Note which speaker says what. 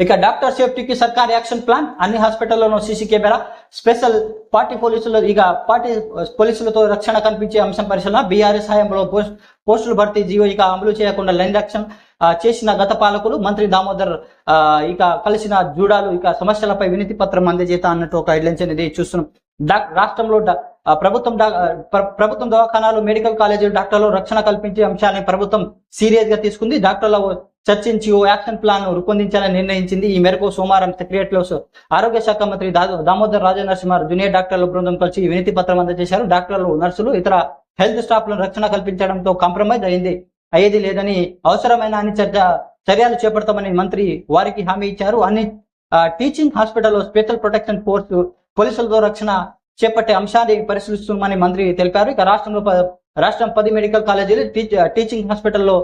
Speaker 1: ఇక డాక్టర్ సేఫ్టీకి సర్కార్ యాక్షన్ ప్లాన్, అన్ని హాస్పిటల్లోనూ సీసీ కెమెరా, స్పెషల్ పార్టీ పోలీసులు ఇక పార్టీ పోలీసులతో రక్షణ కల్పించే అంశం పరిశీలన. బీఆర్ఎస్ హయాంలో పోస్టులు భర్తీ జీవో ఇక అమలు చేయకుండా లైన్ యాక్షన్ చేసిన గత పాలకులు. మంత్రి దామోదర్ ఇక కలిసిన జూడాలు ఇక సమస్యలపై వినతి పత్రం అందజేత అన్నట్టు ఒక హెడ్లైన్స్ అనేది చూస్తున్నాం. రాష్ట్రంలో ప్రభుత్వం దవాఖానాలు, మెడికల్ కాలేజీలు డాక్టర్లు రక్షణ కల్పించే అంశాన్ని ప్రభుత్వం సీరియస్ గా తీసుకుంది. డాక్టర్ల చర్చించి ఓ యాక్షన్ ప్లాన్ ను రూపొందించాలని నిర్ణయించింది. ఈ మేరకు సోమవారం సెక్రటరీలో ఆరోగ్య శాఖ మంత్రి దామోదర్ రాజనరసింహ జూనియర్ డాక్టర్ల బృందం కలిసి వినతి పత్రం అందజేశారు. డాక్టర్లు, నర్సులు, ఇతర హెల్త్ స్టాఫ్ లను రక్షణ కల్పించడంతో కాంప్రమైజ్ అయ్యేది లేదని, అవసరమైన అన్ని చర్యలు చేపడతామని మంత్రి వారికి హామీ ఇచ్చారు. అన్ని టీచింగ్ హాస్పిటల్లో స్పెషల్ ప్రొటెక్షన్ ఫోర్స్ పోలీసులతో రక్షణ చేపట్టే అంశాన్ని పరిశీలిస్తున్నామని మంత్రి తెలిపారు. ఇక రాష్ట్రం 10 మెడికల్ కాలేజీలు, టీచింగ్ హాస్పిటల్లో